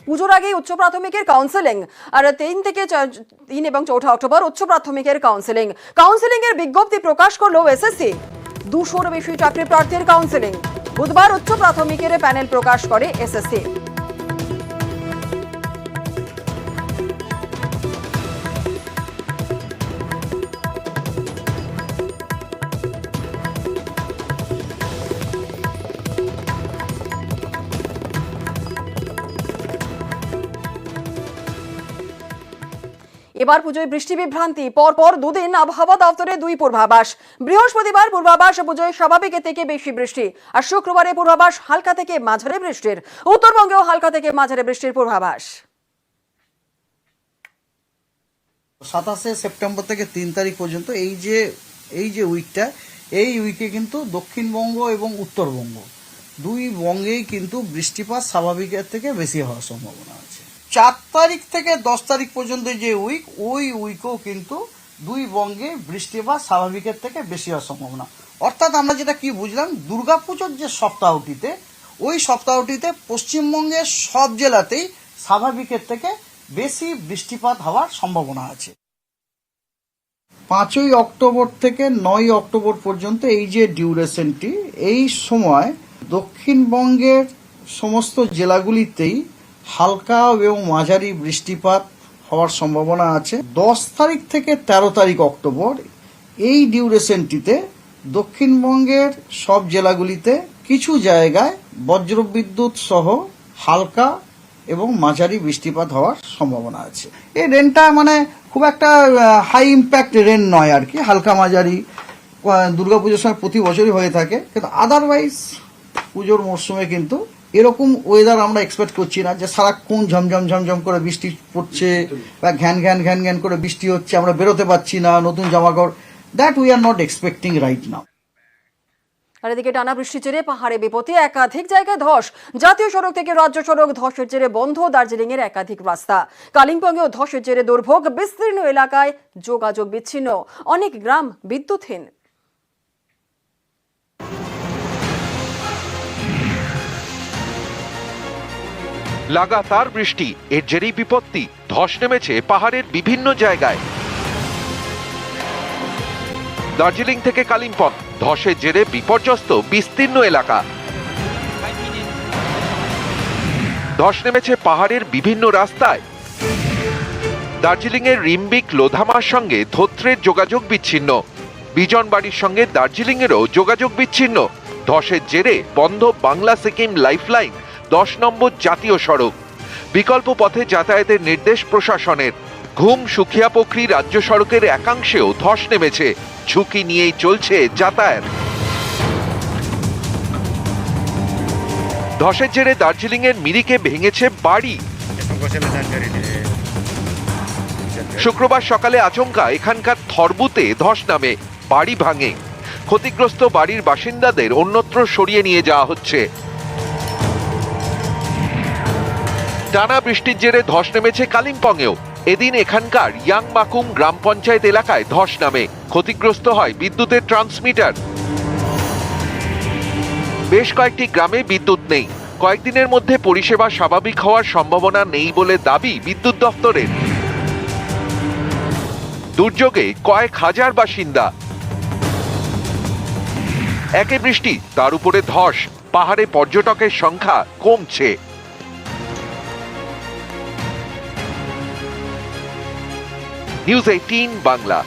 পুজোর আগেই উচ্চ প্রাথমিকের কাউন্সেলিং, আর 3 এবং 4 অক্টোবর উচ্চ প্রাথমিকের কাউন্সেলিং এর বিজ্ঞপ্তি প্রকাশ করলো এসএসসি। 200-র বেশি চাকরি প্রার্থীর কাউন্সেলিং। বুধবার উচ্চ প্রাথমিকের প্যানেল প্রকাশ করে এসএসসি। এবার পুজোয় বৃষ্টি বিভ্রান্তি, পরপর দুদিন আবহাওয়া দপ্তরের 2 পূর্বাভাস। বৃহস্পতিবার পূর্বাভাস পুজোয় স্বাভাবিকের থেকে বেশি বৃষ্টি, আর শুক্রবারে পূর্বাভাস হালকা থেকে মাঝারি বৃষ্টির। উত্তরবঙ্গেও হালকা থেকে মাঝারি বৃষ্টির পূর্বাভাস। 27শে সেপ্টেম্বর থেকে 3 তারিখ পর্যন্ত এই যে উইকটা, এই উইকে কিন্তু দক্ষিণবঙ্গ এবং উত্তরবঙ্গ 2 বঙ্গেই কিন্তু বৃষ্টিপাত স্বাভাবিকের থেকে বেশি হওয়ার সম্ভাবনা আছে। 4 তারিখ থেকে 10 তারিখ পর্যন্ত যে উইক, ওই উইকেও কিন্তু 2 বঙ্গে বৃষ্টিপাত স্বাভাবিকের থেকে বেশি হওয়ার সম্ভাবনা। অর্থাৎ আমরা যেটা কি বুঝলাম, দুর্গাপুজোর যে সপ্তাহটিতে, ওই সপ্তাহটিতে পশ্চিমবঙ্গের সব জেলাতেই স্বাভাবিকের থেকে বেশি বৃষ্টিপাত হওয়ার সম্ভাবনা আছে। 5ই অক্টোবর থেকে 9ই অক্টোবর পর্যন্ত এই যে ডিউরেশনটি, এই সময় দক্ষিণবঙ্গের সমস্ত জেলাগুলিতেই হালকা এবং মাঝারি বৃষ্টিপাত হওয়ার সম্ভাবনা আছে। 10 তারিখ থেকে 13 তারিখ অক্টোবর এই ডিউরেশনটিতে দক্ষিণবঙ্গের সব জেলাগুলিতে কিছু জায়গায় বজ্রবিদ্যুৎ সহ হালকা এবং মাঝারি বৃষ্টিপাত হওয়ার সম্ভাবনা আছে। এই রেনটা মানে খুব একটা হাই ইম্প্যাক্ট রেন নয় আর কি, হালকা মাঝারি। দুর্গাপুজোর সময় প্রতি বছরই হয়ে থাকে, কিন্তু আদারওয়াইজ পুজোর মরশুমে কিন্তু এরকম ওয়েদার আমরা এক্সপেক্ট করছি না যে সারাক্ষণ ঝমঝম করে বৃষ্টি পড়ছে বা ঘ্যান ঘ্যান করে বৃষ্টি হচ্ছে, আমরা বেরোতে পারছি না, নতুন জামাকাপড়, that we are not expecting right now. আর এদিকে টানা বৃষ্টির জেরে পাহাড়ে বিপত্তি, একাধিক জায়গায় ধস। জাতীয় সড়ক থেকে রাজ্য সড়ক ধসের জেরে বন্ধ দার্জিলিং এর একাধিক রাস্তা। কালিম্পংয়েও ধসের জেরে দুর্ভোগ, বিস্তীর্ণ এলাকায় যোগাযোগ বিচ্ছিন্ন, অনেক গ্রাম বিদ্যুৎহীন। লাগাতার বৃষ্টি, এর জেরেই বিপত্তি, ধস নেমেছে পাহাড়ের বিভিন্ন জায়গায়। দার্জিলিং থেকে কালিম্পং, ধসের জেরে বিপর্যস্ত বিস্তীর্ণ এলাকা। ধস নেমেছে পাহাড়ের বিভিন্ন রাস্তায়। দার্জিলিং এর রিম্বিক লোধামার সঙ্গে ধোত্রের যোগাযোগ বিচ্ছিন্ন। বিজনবাড়ির সঙ্গে দার্জিলিং এরও যোগাযোগ বিচ্ছিন্ন। ধসের জেরে বন্ধ বাংলা সিকিম লাইফলাইন 10 নম্বর জাতীয় সড়ক। বিকল্প পথে যাতায়াতের নির্দেশ প্রশাসনের। ঘুম সুখিয়াপোখরি রাজ্য সড়কের একাংশেও ধস নেমেছে, ঝুঁকি নিয়েই চলছে যাতায়াত। ধসের জেরে দার্জিলিং এর মিরিকে ভেঙেছে বাড়ি। শুক্রবার সকালে আচমকা এখানকার থরবুতে ধস নামে, বাড়ি ভাঙে। ক্ষতিগ্রস্ত বাড়ির বাসিন্দাদের অন্যত্র সরিয়ে নিয়ে যাওয়া হচ্ছে। টানা বৃষ্টির জেরে ধস নেমেছে কালিম্পংয়েও। এদিন এখানকার ইয়াংমাকুম গ্রাম পঞ্চায়েত এলাকায় ধস নামে, ক্ষতিগ্রস্ত হয় বিদ্যুতের ট্রান্সমিটার। বেশ কয়েকটি গ্রামে বিদ্যুৎ নেই। কয়েকদিনের মধ্যে পরিষেবা স্বাভাবিক হওয়ার সম্ভাবনা নেই বলে দাবি বিদ্যুৎ দপ্তরের। দুর্যোগে কয়েক হাজার বাসিন্দা। একে বৃষ্টি, তার উপরে ধস, পাহাড়ে পর্যটকের সংখ্যা কমছে। নিউজ 18 বাংলা।